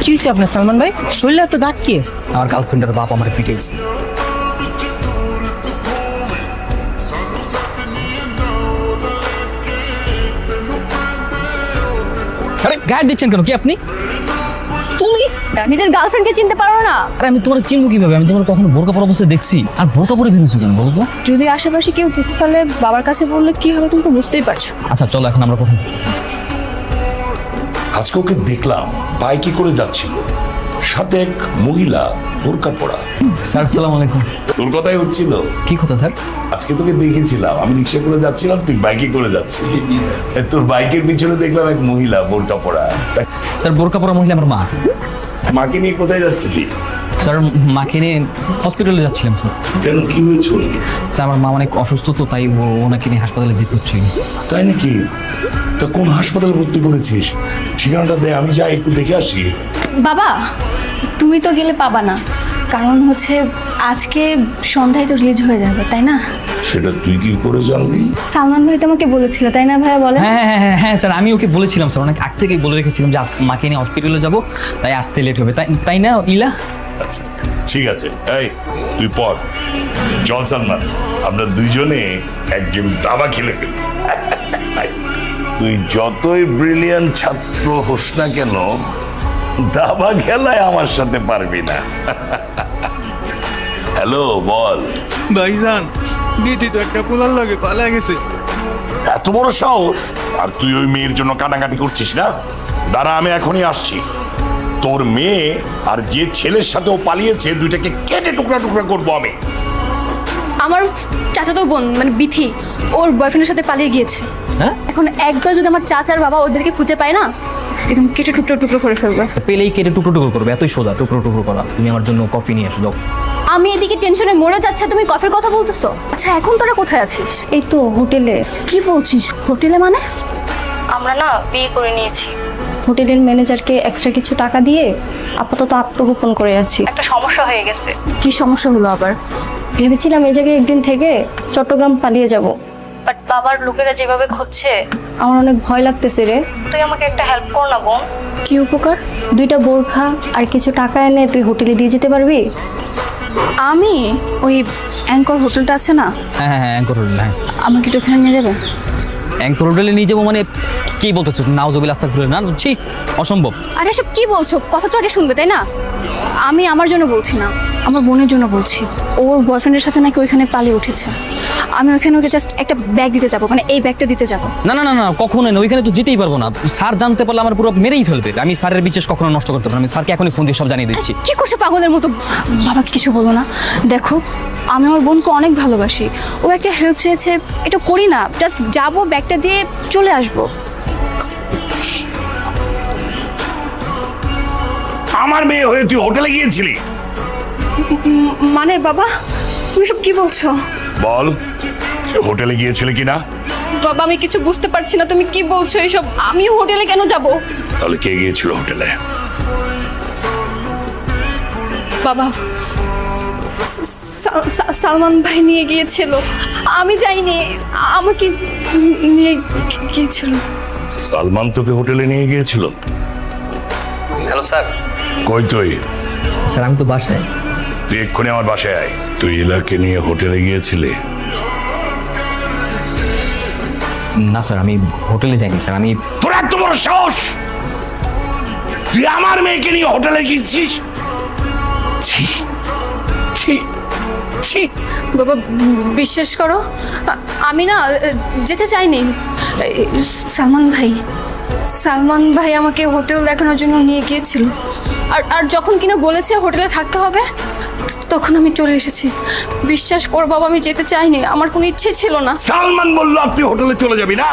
কি হয়েছে আপনার সালমান ভাই? শরীরে তো দাগ কি? আমার গার্লফ্রেন্ডের বাপ আমার পিটাইছে। আরে গায়ে দিচ্ছেন কেন? কি আপনি? তুমি নিজের গার্লফ্রেন্ডকে চিনতে পারো না? আরে আমি তোমার চিনবো কিভাবে? আমি তোমার কখনো বোরকা পরা অবস্থায় দেখছি? আর বোরকা পরে বেরোছো কেন বলো তো? যদি আশেপাশে কেউ দেখে ফেলে বাবার কাছে বললে কি হবে তুমি তো বুঝতেই পারছো। আচ্ছা চলো এখন আমরা কথা আজকে ওকে দেখলাম বাইকে করে যাচ্ছিল, সাথে এক মহিলা বোরকা পরা। স্যার আসসালামু আলাইকুম। তোর কথাই হচ্ছিল। কি কথা স্যার? আজকে তোকে দেখেছিলাম, আমি রিক্সা করে যাচ্ছিলাম, তুই বাইকে করে যাচ্ছিলি। তোর বাইকের পিছনে দেখলাম এক মহিলা বোরকা পরা। স্যার বোরকা পরা মহিলা আমার মা। মাকে নিয়ে কোথায় যাচ্ছিলি? স্যার মাকে নিয়ে হসপিটালে যাচ্ছিলাম স্যার। কেন, কি হয়েছে? স্যার আমার মা অনেক অসুস্থ, তো তাই ওনাকে নিয়ে হাসপাতালে যেতে হচ্ছে। তাই নাকি? তা কোন হাসপাতালে ভর্তি করেছিস? ঠিকানাটা দে, আমি যাই একটু দেখে আসি। বাবা তুমি তো গেলে পাবা না, কারণ হচ্ছে আজকে সন্ধ্যায় তো রিলিজ হয়ে যাবে, তাই না? সেটা তুই কি করে জানলি? সালমান ভাই তোমাকে বলেছিল, তাই না ভাইয়া? বলে হ্যাঁ হ্যাঁ হ্যাঁ হ্যাঁ স্যার, আমি ওকে বলেছিলাম স্যার, অনেক আগ থেকেই বলে রেখেছিলাম যে মাকে নিয়ে হসপিটালে যাবো, তাই আসতে লেট হবে। তাই তাই না ইলা? আচ্ছা ঠিক আছে, এই তুই পর। চল সালমান, আমরা দুইজনে এক গেম দাবা খেলে ফেলি। তুই যতই ব্রিলিয়ান্ট ছাত্র হোস না কেন, দাবা খেলায় আমার সাথে পারবি না। হ্যালো, বল। ভাইজান দিদি তো একটা পোলার লাগে পালা গেছে। এত বড় সাহস! আর তুই ওই মেয়ের জন্য কাটাকাটি করছিস না? দাঁড়া, আমি এখনই আসছি। তোর মেয়ে আর যে ছেলের সাথে ও পালিয়েছে, দুইটাকে কেটে টুকরা টুকরা করবো আমি। আমার চাচাতো বোন মানে বিথি ওর বয়ফ্রেন্ডের সাথে পালিয়ে গিয়েছে। হ্যাঁ, এখন একবার যদি আমার চাচার বাবা ওদেরকে খুঁজে পায় না, একদম কেটে টুকরো টুকরো করে ফেলবে। পেলেই কেটে টুকরো টুকরো করবে, এতই সোজা টুকরো টুকরো করা। তুমি আমার জন্য কফি নিয়ে এসো যাও। আমি এদিকে টেনশনে মরে যাচ্ছে, তুমি কফির কথা বলতেছো? আচ্ছা এখন তোরা কোথায় আছিস? এই তো হোটেলে। কি বলছিস হোটেলে? মানে আমরা না বিয়ে করে নিয়েছি। হোটেলের ম্যানেজারকে এক্সট্রা কিছু টাকা দিয়ে আপাতত আত্মগোপন করে আছি। একটা সমস্যা হয়ে গেছে। কি সমস্যা হলো আবার? ভেবেছিলাম এই জায়গায় একদিন থেকে চট্টগ্রাম পালিয়ে যাব, বাট বাবার লোকেরা যেভাবে খুঁজছে আমার অনেক ভয় লাগতেছে রে। তুই আমাকে একটা হেল্প কর না বোন। কি উপকার? 2টা বোরখা আর কিছু টাকা এনে তুই হোটেলে দিয়ে যেতে পারবি? আমি ওই অ্যাঙ্কর হোটেলটা আছে না? হ্যাঁ হ্যাঁ হ্যাঁ, অ্যাঙ্কর হোটেল। হ্যাঁ, আমাকে একটু ওখানে নিয়ে যাবে? অ্যাঙ্কর হোটেলে নিয়ে যাবো মানে কি বলতেছো? নাউজুবিল্লাহ আস্তাগফিরুল্লাহ। না ছি, অসম্ভব। আরে এসব কি বলছো? কথা তো আগে শুনবে, তাই না? আমি আমার জন্য বলছি না, আমার বোনের জন্য বলছি। ওর বয়ফ্রেন্ডের সাথে নাকি ওইখানে পালিয়ে উঠেছে। আমি ওইখানে ওকে জাস্ট একটা ব্যাগ দিতে যাবো, মানে এই ব্যাগটা দিতে যাবো। না না না না, কখনোই না, ওইখানে তো যেতেই পারবো না। স্যার জানতে পারলে আমার পুরো মেরেই ফেলবে। আমি স্যারের বিশেষ কখনো নষ্ট করতে পারবো না। আমি স্যারকে এখনই ফোন দিয়ে সব জানিয়ে দিচ্ছি। কি করছে পাগলের মতো? বাবাকে কিছু বলো না। দেখো আমি আমার বোনকে অনেক ভালোবাসি, ও একটা হেল্প চেয়েছে, এটা করি না। জাস্ট যাবো, ব্যাগটা দিয়ে চলে আসবো। আমার মেয়ে হয়ে তুই হোটেলে গিয়েছিলি? মানে বাবা তুমি সব কি বলছো? বল, তুই হোটেলে গিয়েছিলি কিনা? বাবা আমি কিছু বুঝতে পারছি না, তুমি কি বলছো এইসব? আমি হোটেলে কেন যাব? তাহলে কে গিয়েছিল হোটেলে? বাবা সালমান ভাই নিয়ে গিয়েছিল, আমি যাইনি। আমাকে নিয়ে গিয়েছিল। সালমান তোকে হোটেলে নিয়ে গিয়েছিল? Hello sir. কই তুই? স্যার আমি তো বাসায়। তুই এক্ষুনি আমার বাসায় আয়। তুই ইলাকে নিয়ে হোটেলে গিয়েছিলি? না স্যার, আমি হোটেলে যাইনি স্যার। আমি তোর এত বড় সাহস! তুই আমার মেয়েকে নিয়ে হোটেলে গিয়েছিস? ছি ছি ছি! বাবা বিশ্বাস করো, আমি না যেতে চাইনি। সালমান ভাই আমাকে হোটেল দেখানোর জন্য নিয়ে গিয়েছিল, আর যখন কিনা বলেছে হোটেলে থাকতে হবে, তখন আমি চলে এসেছি। বিশ্বাস কর বাবা, আমি যেতে চাইনি, আমার কোনো ইচ্ছে ছিল না। সালমান বললো আপনি হোটেলে চলে যাবি না?